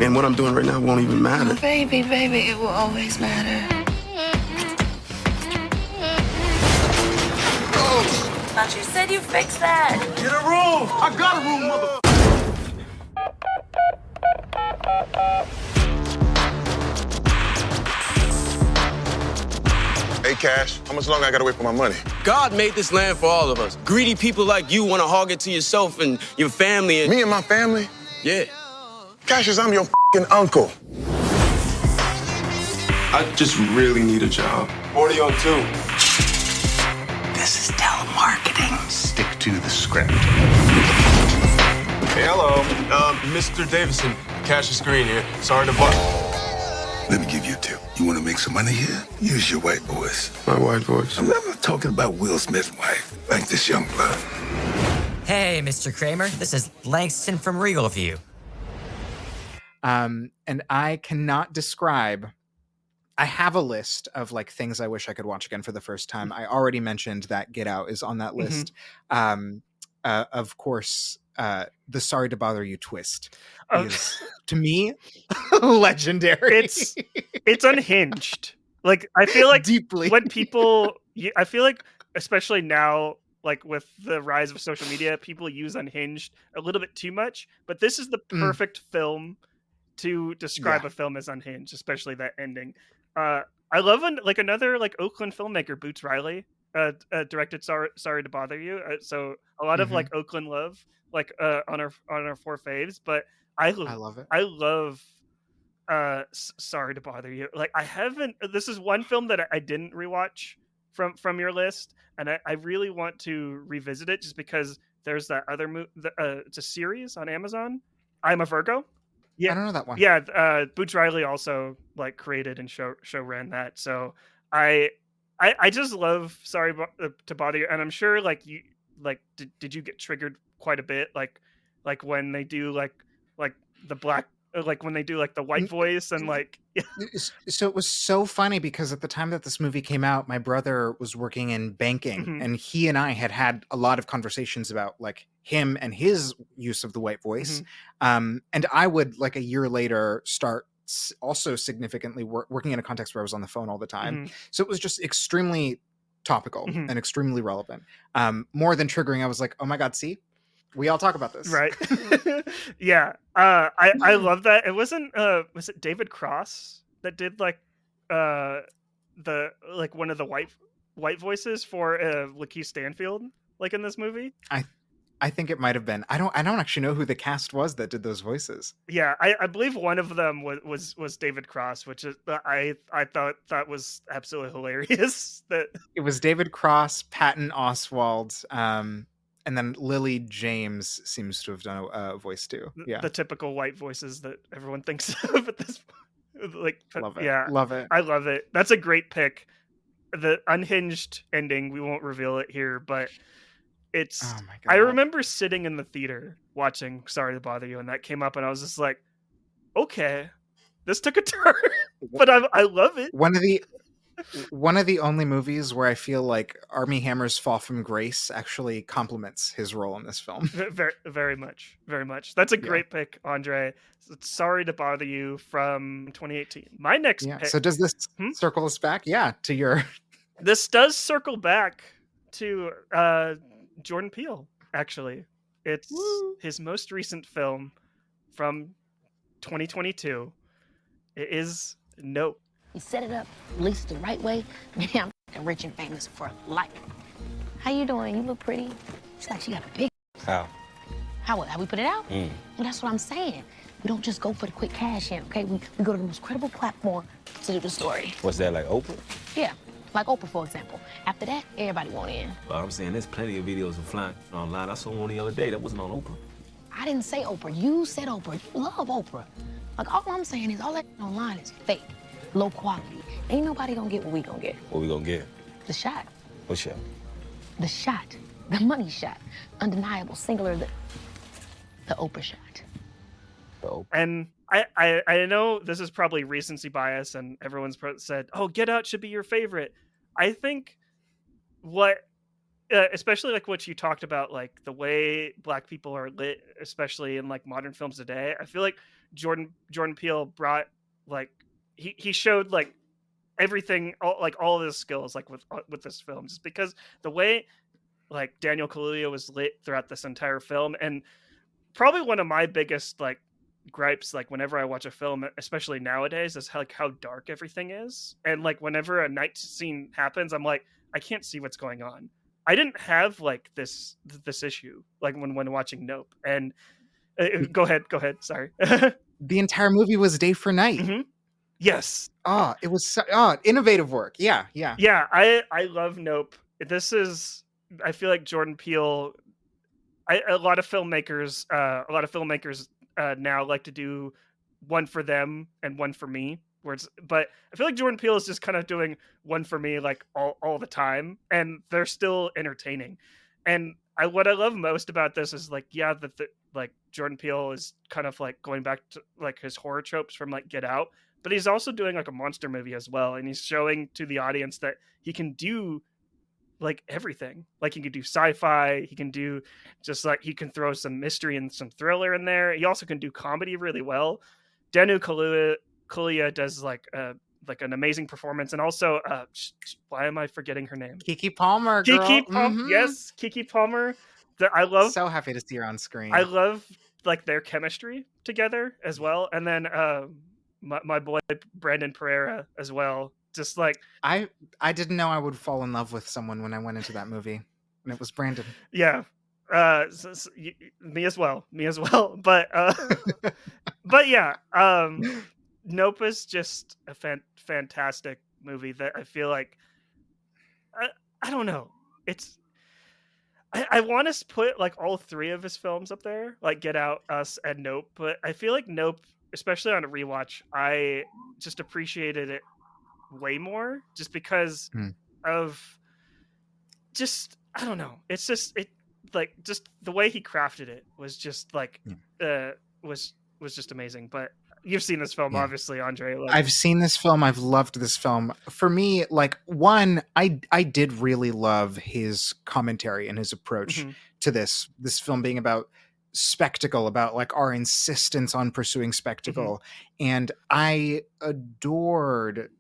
And what I'm doing right now won't even matter. Oh, baby, it will always matter. Thought you said you fixed that. Get a room! I got a room, mother... Hey, Cash, how much longer I gotta wait for my money? God made this land for all of us. Greedy people like you want to hog it to yourself and your family. Me and my family? Yeah. Cassius, I'm your f***ing uncle. I just really need a job. 40 on 2. This is telemarketing. Stick to the script. Hey, hello. Mr. Davison, Cassius Green here. Sorry to bother. Let me give you a tip. You want to make some money here? Use your white voice. My white voice? I'm not talking about Will Smith's wife, like this young blood. Hey, Mr. Kramer. This is Langston from Regal View. And I cannot describe... I have a list of like things I wish I could watch again for the first time. I already mentioned that Get Out is on that list. Of course, the Sorry to Bother You twist is, to me, legendary. It's unhinged. Like, I feel like deeply when people, I feel like, especially now, like with the rise of social media, people use unhinged a little bit too much. But this is the perfect film to describe a film as unhinged, especially that ending. I love another like Oakland filmmaker, Boots Riley, directed Sorry to Bother You. So a lot of like Oakland love, like on our four faves. But I love it. I Sorry to bother you. Like I haven't. This is one film that I didn't rewatch from your list, and I really want to revisit it just because there's that other it's a series on Amazon. I'm a Virgo. Yeah, I don't know that one. yeah. Boots Riley also like created and show ran that. So I I just love to bother you, and I'm sure like you like did you get triggered quite a bit like when they do like the black like when they do like the white voice and like So it was so funny because at the time that this movie came out, my brother was working in banking, Mhm. and he and I had a lot of conversations about like him and his use of the white voice. And I would like a year later start also significantly working in a context where I was on the phone all the time. Mhm. So it was just extremely topical Mhm. and extremely relevant. More than triggering, I was like, oh my God, see, we all talk about this. Right. Yeah. I love that. It wasn't was it David Cross that did like the like one of the white voices for Lakeith Stanfield like in this movie? I think it might have been. I don't actually know who the cast was that did those voices. Yeah, I believe one of them was David Cross, which is I thought that was absolutely hilarious. That It was David Cross, Patton Oswalt, and then Lily James seems to have done a voice too. Yeah, the typical white voices that everyone thinks of at this point. Like love it. Yeah, Love it. I love it. That's a great pick. The unhinged ending, we won't reveal it here, but it's Oh my I God. remember sitting in the theater watching Sorry to Bother You, and that came up, and I was just like, okay, this took a turn, but I love it. One of the only movies where I feel like Armie Hammer's fall from grace actually complements his role in this film. Very, very much, very much. That's a great pick, Andre. Sorry to Bother You from 2018. My next Yeah. pick. So does this circle us back? Yeah, to your. This does circle back to Jordan Peele. Actually, it's his most recent film from 2022. It is Nope. You set it up at least the right way. Maybe I'm rich and famous for life. How you doing? You look pretty. She's like, she got a big. How? How we put it out? Well, that's what I'm saying. We don't just go for the quick cash in, okay? We go to the most credible platform to do the story. What's that, like Oprah? Yeah, like Oprah, for example. After that, everybody want in. Well, I'm saying there's plenty of videos of flying online. I saw one the other day that wasn't on Oprah. I didn't say Oprah. You said Oprah. You love Oprah. Like, all I'm saying is all that online is fake, low quality. Ain't nobody gonna get what we gonna get. What we gonna get? The shot. What shot? The shot. The money shot. Undeniable, singular, the Oprah shot. And I know this is probably recency bias, and everyone's said, "Oh, Get Out should be your favorite." I think especially like what you talked about, like the way Black people are lit, especially in like modern films today. I feel like Jordan Peele brought like he showed like everything, all of his skills like with this film, just because the way like Daniel Kaluuya was lit throughout this entire film. And probably one of my biggest like gripes, like whenever I watch a film, especially nowadays, is how dark everything is. And like whenever a night scene happens, I'm like, I can't see what's going on. I didn't have like this issue like when watching Nope. And go ahead, sorry. The entire movie was day for night. Yes. Oh, it was innovative work. Yeah. I love Nope. I feel like Jordan Peele, a lot of filmmakers now like to do one for them and one for me, but I feel like Jordan Peele is just kind of doing one for me like all the time, and they're still entertaining. And what I love most about this is like, yeah, like Jordan Peele is kind of like going back to like his horror tropes from like Get Out, but he's also doing like a monster movie as well, and he's showing to the audience that he can do like everything. Like he can do sci-fi, he can do just like, he can throw some mystery and some thriller in there. He also can do comedy really well. Danu Kaluuya does like an amazing performance, and also why am I forgetting her name? Keke Palmer. Keke Palmer. Yes, Keke Palmer. I love. So happy to see her on screen. I love like their chemistry together as well, and then my boy Brandon Pereira as well. Just like I didn't know I would fall in love with someone when I went into that movie, and it was Brandon. Yeah, me as well. But but yeah, Nope is just a fantastic movie that I feel like I don't know. It's I want to put like all three of his films up there, like Get Out, Us, and Nope. But I feel like Nope, especially on a rewatch, I just appreciated it way more, just because Mm. of just I don't know. It's just like just the way he crafted it was just like was just amazing. But you've seen this film, Yeah. obviously, Andre. Like, I've seen this film. I've loved this film. For me, like one, I did really love his commentary and his approach Mhm. to this film being about spectacle, about like our insistence on pursuing spectacle. And I adored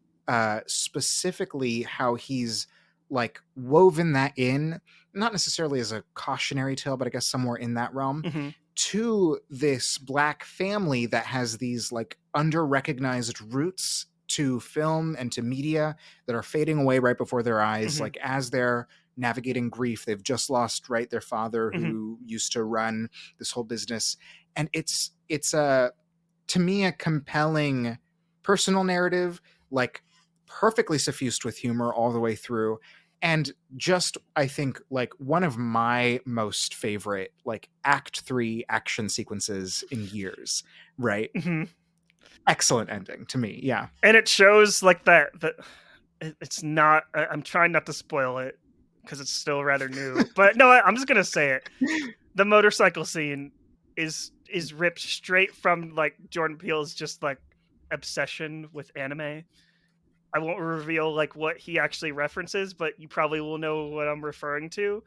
specifically how he's like woven that in, not necessarily as a cautionary tale, but I guess somewhere in that realm, Mhm. to this Black family that has these like under recognized roots to film and to media that are fading away right before their eyes. Mhm. Like as they're navigating grief, they've just lost, right, their father Mhm. who used to run this whole business. And it's a, to me, a compelling personal narrative, like perfectly suffused with humor all the way through. And just, I think, like one of my most favorite, like act 3 action sequences in years, right? Mhm. Excellent ending to me. Yeah. And it shows like that it's not. I'm trying not to spoil it because it's still rather new. But no, I'm just gonna say it. The motorcycle scene is ripped straight from like Jordan Peele's just like obsession with anime. I won't reveal like what he actually references, but you probably will know what I'm referring to.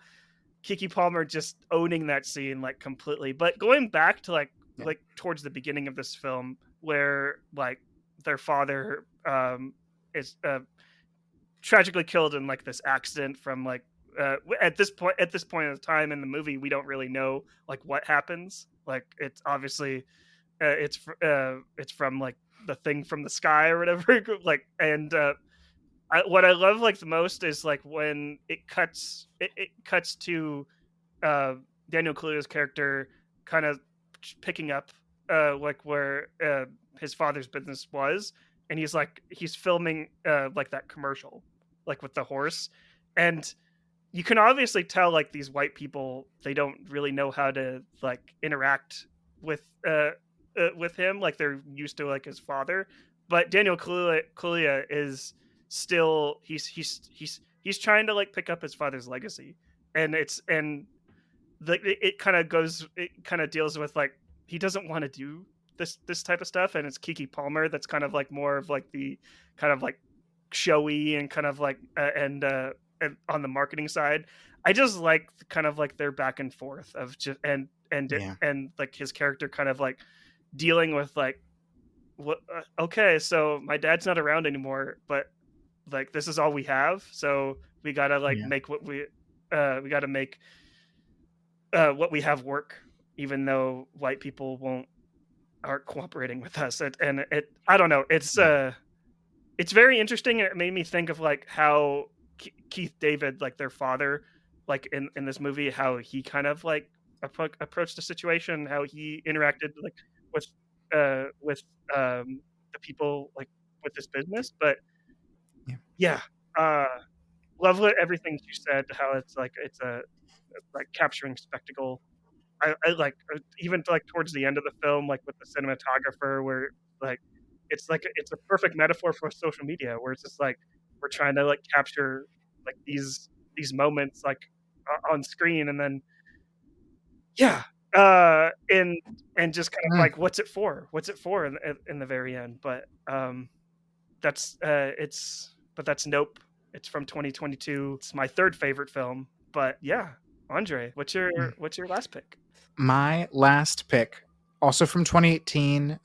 Kiki Palmer just owning that scene like completely. But going back to Yeah. like towards the beginning of this film where like their father is tragically killed in like this accident from like at this point of time in the movie we don't really know like what happens. Like it's obviously it's from like the thing from the sky or whatever. Like and what I love like the most is like when it cuts to uh, Daniel Kaluuya's character kind of picking up like where his father's business was, and he's filming like that commercial, like with the horse, and you can obviously tell like these white people they don't really know how to like interact with with him, like they're used to like his father, but Daniel Kaluuya is still he's trying to like pick up his father's legacy, and it kind of deals with like he doesn't want to do this type of stuff, and it's Kiki Palmer that's kind of like more of like the kind of like showy and kind of like and on the marketing side. I just like kind of like their back and forth of just Yeah. and like his character kind of like dealing with like what okay, so my dad's not around anymore, but like this is all we have, so we gotta like Yeah. make what we gotta make what we have work, even though white people aren't cooperating with us. And it I don't know. It's very interesting. And it made me think of like how Keith David, like their father, like in this movie, how he kind of like approached the situation, how he interacted like with with the people like with this business. But yeah, uh, love what everything you said. How it's a like capturing spectacle. I like even like towards the end of the film, like with the cinematographer, where like it's a perfect metaphor for social media, where it's just like we're trying to like capture like these moments like on screen, and then yeah, and just kind of Mm. like what's it for in the very end. But that's that's Nope. It's from 2022. It's my third favorite film. But yeah, Andre, what's your last pick? My last pick, also from 2018,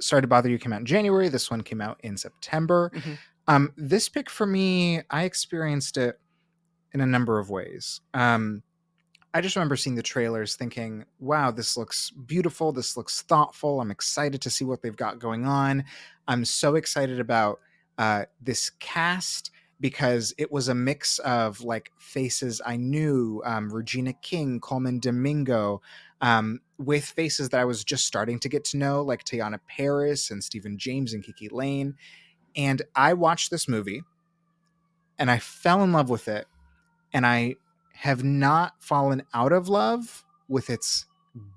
Sorry to Bother You came out in January. This one came out in September. This pick for me, I experienced it in a number of ways. I just remember seeing the trailers thinking, wow, this looks beautiful. This looks thoughtful. I'm excited to see what they've got going on. I'm so excited about this cast because it was a mix of like faces I knew, Regina King, Coleman Domingo, with faces that I was just starting to get to know, like Teyana Paris and Stephen James and Kiki Lane. And I watched this movie and I fell in love with it. And I have not fallen out of love with its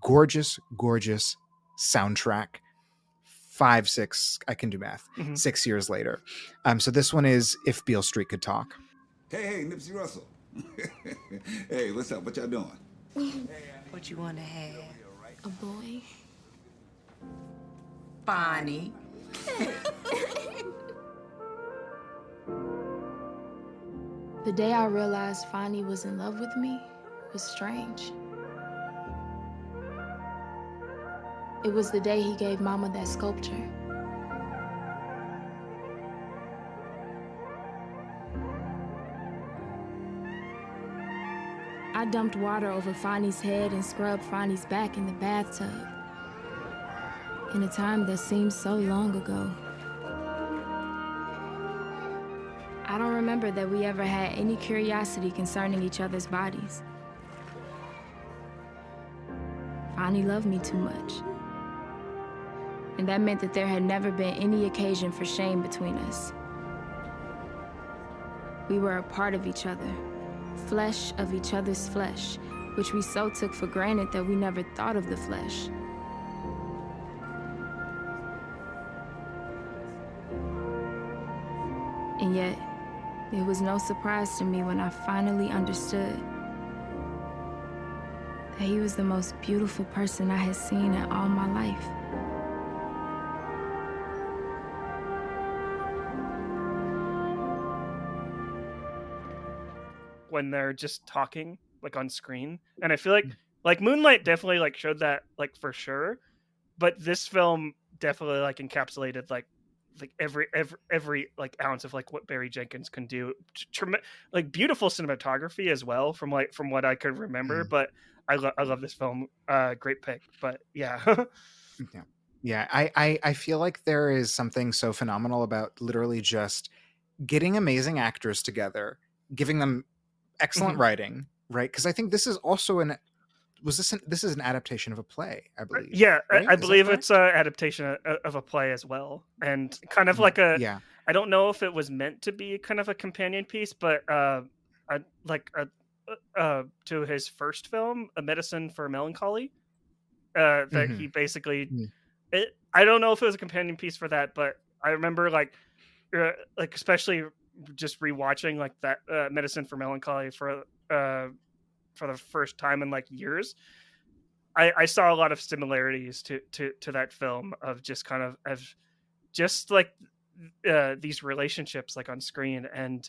gorgeous, gorgeous soundtrack. 5, 6, I can do math, 6 years later. So this one is If Beale Street Could Talk. Hey, Nipsey Russell. Hey, what's up? What y'all doing? What you want to have? A boy. Bonnie. The day I realized Fonny was in love with me was strange. It was the day he gave Mama that sculpture. I dumped water over Fonny's head and scrubbed Fonny's back in the bathtub. In a time that seems so long ago. I don't remember that we ever had any curiosity concerning each other's bodies. Fonny loved me too much. And that meant that there had never been any occasion for shame between us. We were a part of each other, flesh of each other's flesh, which we so took for granted that we never thought of the flesh. And yet, it was no surprise to me when I finally understood that he was the most beautiful person I had seen in all my life. When they're just talking like on screen, and I feel like Moonlight definitely like showed that like for sure, but this film definitely like encapsulated like every like ounce of like what Barry Jenkins can do. Like beautiful cinematography as well from what I could remember. But I love this film. Great pick. But yeah. Yeah, I feel like there is something so phenomenal about literally just getting amazing actors together, giving them excellent writing, right? Because I think this is also this is an adaptation of a play, I believe. Yeah, right? I believe it's an adaptation of a play as well, and kind of like a. Yeah. I don't know if it was meant to be kind of a companion piece, but to his first film, A Medicine for Melancholy, that he basically. I don't know if it was a companion piece for that, but I remember like especially just rewatching like that Medicine for Melancholy for the first time in like years. I saw a lot of similarities to that film of just kind of just like these relationships like on screen, and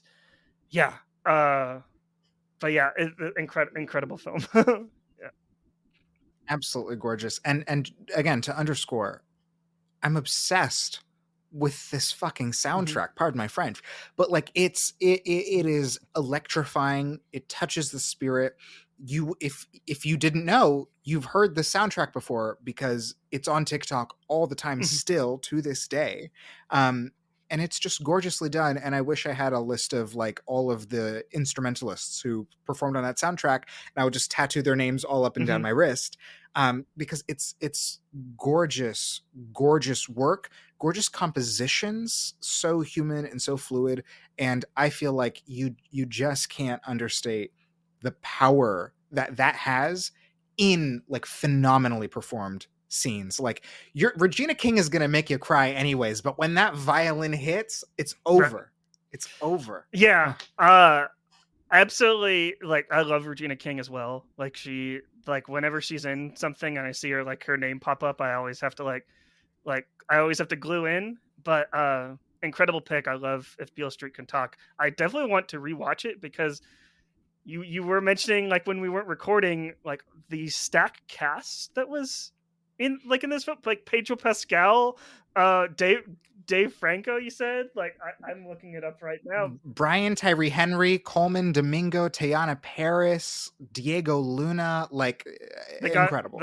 yeah, but yeah, incredible film. Yeah, absolutely gorgeous. And again, to underscore, I'm obsessed with this fucking soundtrack. Pardon my French, but like it is electrifying. It touches the spirit. If you didn't know, you've heard the soundtrack before because it's on TikTok all the time still to this day. And it's just gorgeously done. And I wish I had a list of like all of the instrumentalists who performed on that soundtrack, and I would just tattoo their names all up and down my wrist. Because it's gorgeous work, gorgeous compositions, so human and so fluid. And I feel like you just can't understate the power that has in like phenomenally performed scenes. Like Regina King is gonna make you cry anyways, but when that violin hits, it's over. Right. It's over. Yeah. Absolutely. Like I love Regina King as well. Like she, like whenever she's in something and I see her like her name pop up, I always have to like I always have to glue in. But incredible pick. I love If Beale Street Can Talk. I definitely want to rewatch it because you were mentioning like when we weren't recording like the stack cast that was in this film, like Pedro Pascal, Dave Franco, you said? Like, I'm looking it up right now. Brian Tyree Henry, Coleman Domingo, Teyana Paris, Diego Luna, like incredible.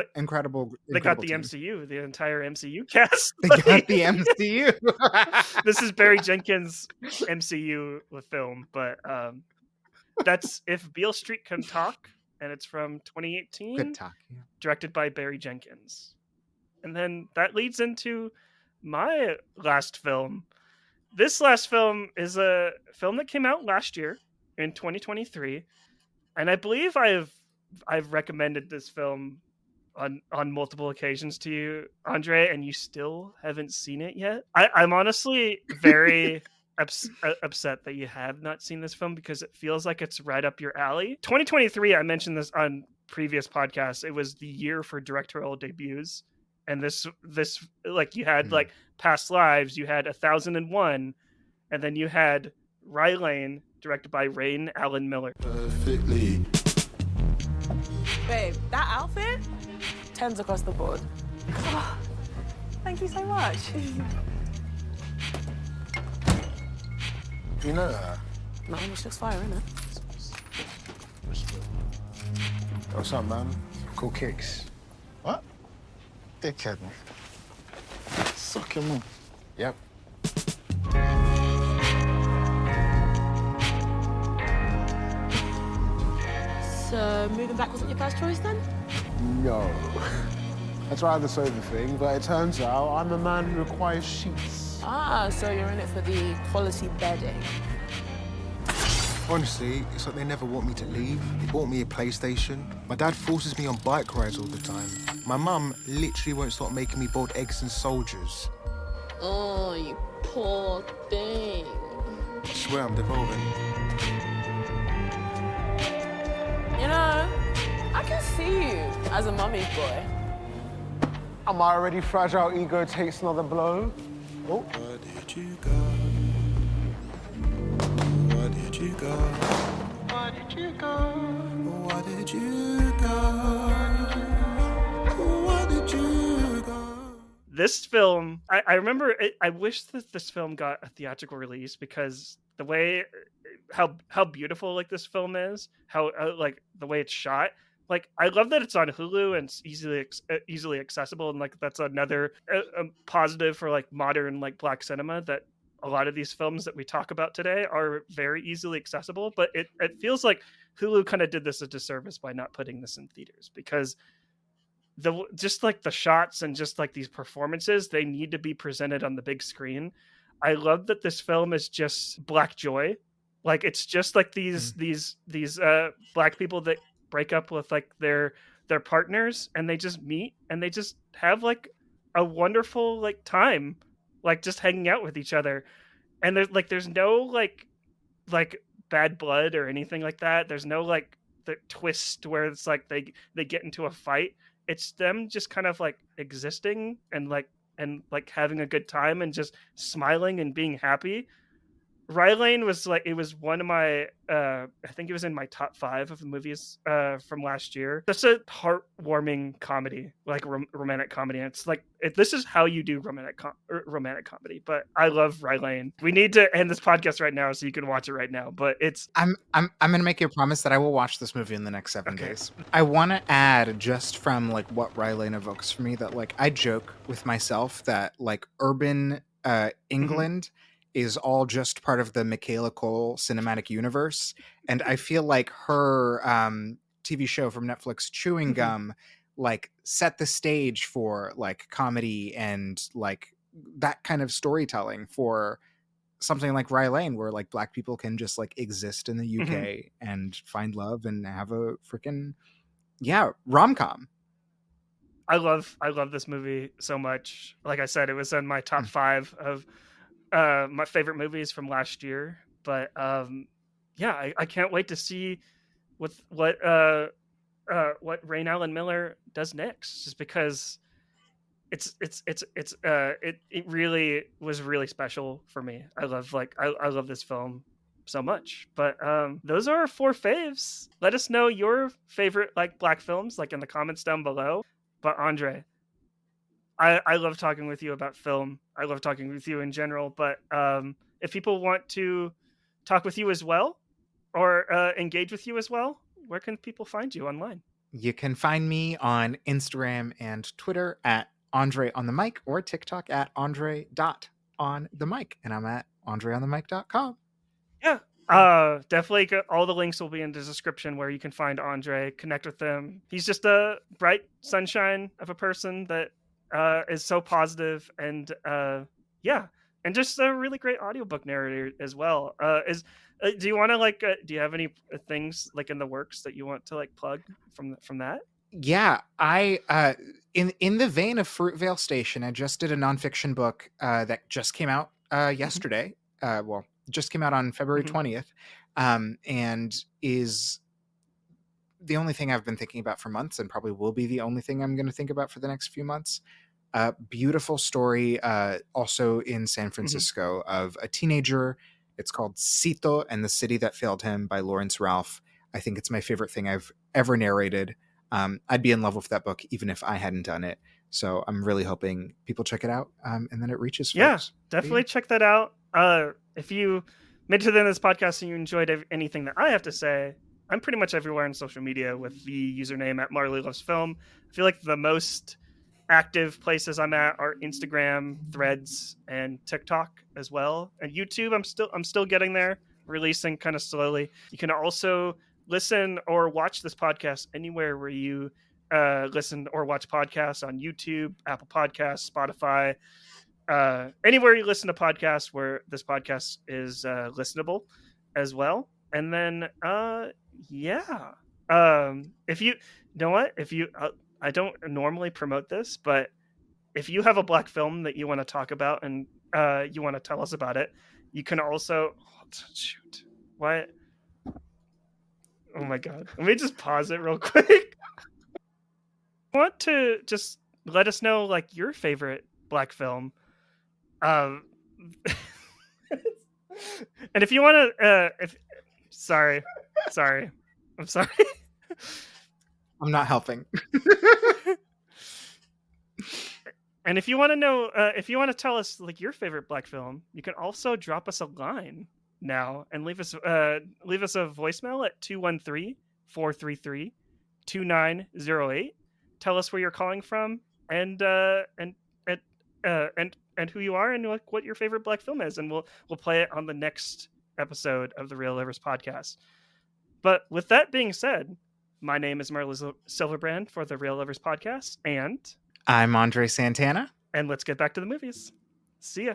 They got the team. MCU, the entire MCU cast. They got the MCU. This is Barry Jenkins' MCU with film, but that's If Beale Street Can Talk. and it's from 2018. Good talk. Yeah. Directed by Barry Jenkins. And then that leads into my last film. This last film is a film that came out last year in 2023, and I believe I've recommended this film on multiple occasions to you, Andre, and you still haven't seen it yet. I'm honestly very upset that you have not seen this film because it feels like it's right up your alley. 2023, I mentioned this on previous podcasts. It was the year for directorial debuts, and this like you had like Past Lives, you had 1001, and then you had Rye Lane, directed by Rain Allen Miller. Perfectly. Babe, that outfit? 10s across the board. Oh, thank you so much. You know her? No, she looks fire, innit? What's up, man? Cool kicks. What? Dickhead. Suck him up. Yep. So, moving back wasn't your first choice then? No. I tried the sofa thing, but it turns out I'm a man who requires sheets. Ah, so you're in it for the quality bedding. Honestly, it's like they never want me to leave. They bought me a PlayStation. My dad forces me on bike rides all the time. My mum literally won't stop making me boiled eggs and soldiers. Oh, you poor thing. I swear I'm devolving. You know, I can see you as a mummy's boy. Am I already fragile ego takes another blow? Oh. Where did you go? Where did you go? Where did you go? Where did you go? Where did you go? This film, I remember, I wish that this film got a theatrical release because the way, how beautiful like this film is, how like the way it's shot. Like, I love that it's on Hulu and it's easily accessible, and like that's another positive for like modern like Black cinema, that a lot of these films that we talk about today are very easily accessible. But it feels like Hulu kind of did this a disservice by not putting this in theaters, because just like the shots and just like these performances, they need to be presented on the big screen. I love that this film is just Black joy. Like, it's just like these Black people that break up with like their partners, and they just meet and they just have like a wonderful like time, like just hanging out with each other. And there's no like bad blood or anything like that. There's no like the twist where it's like they get into a fight. It's them just kind of like existing and having a good time and just smiling and being happy. Rye Lane was like, it was one of my I think it was in my top 5 of the movies from last year. That's a heartwarming comedy, like romantic comedy. And it's like, this is how you do romantic comedy. But I love Rye Lane. We need to end this podcast right now so you can watch it right now. But it's I'm gonna make you a promise that I will watch this movie in the next 7 days. I want to add, just from like what Rye Lane evokes for me, that like I joke with myself that like urban England is all just part of the Michaela Cole cinematic universe. And I feel like her TV show from Netflix, Chewing Gum, like set the stage for like comedy and like that kind of storytelling for something like Rye Lane, where like Black people can just like exist in the UK and find love and have a freaking rom-com. I love this movie so much. Like I said, it was in my top 5 of my favorite movies from last year. But I can't wait to see what Rain Allen Miller does next, just because it really was really special for me. I love this film so much. But those are our 4 faves. Let us know your favorite like Black films like in the comments down below. But Andre, I love talking with you about film. I love talking with you in general. But if people want to talk with you as well, or engage with you as well, where can people find you online? You can find me on Instagram and Twitter at Andre on the Mic, or TikTok at Andre.onthemic. And I'm at AndreOnTheMic.com. Yeah, Definitely all the links will be in the description where you can find Andre, connect with him. He's just a bright sunshine of a person that is so positive and yeah, and just a really great audiobook narrator as well. Do you want to do you have any things like in the works that you want to like plug from that? Yeah, I in the vein of Fruitvale Station, I just did a nonfiction book that just came out yesterday. Well, just came out on February 20th, and is the only thing I've been thinking about for months, and probably will be the only thing I'm going to think about for the next few months. Beautiful story, also in San Francisco, of a teenager. It's called Cito and the City That Failed Him by Lawrence Ralph. I think it's my favorite thing I've ever narrated. I'd be in love with that book even if I hadn't done it. So I'm really hoping people check it out, and then it reaches folks. Yeah, definitely check that out. If you made it to the end of this podcast and you enjoyed anything that I have to say, I'm pretty much everywhere on social media with the username at Marley Loves Film. I feel like the most active places I'm at are Instagram, Threads, and TikTok as well. And YouTube, I'm still getting there, releasing kind of slowly. You can also listen or watch this podcast anywhere where you listen or watch podcasts, on YouTube, Apple Podcasts, Spotify, anywhere you listen to podcasts where this podcast is listenable as well. And then yeah, if you know what, if you I don't normally promote this, but if you have a black film that you want to talk about and you want to tell us about it, you can also shoot what. Oh my god, let me just pause it real quick. Want to just let us know like your favorite black film, and if you want to if sorry I'm sorry. I'm not helping. And if you want to know, if you want to tell us like your favorite black film, you can also drop us a line now and leave us a voicemail at 213-433-2908. Tell us where you're calling from and who you are and like what your favorite black film is, and we'll play it on the next episode of the Real Lovers podcast. But with that being said, my name is Marley Silverbrand for the Real Lovers podcast, and I'm André Santana. And let's get back to the movies. See ya.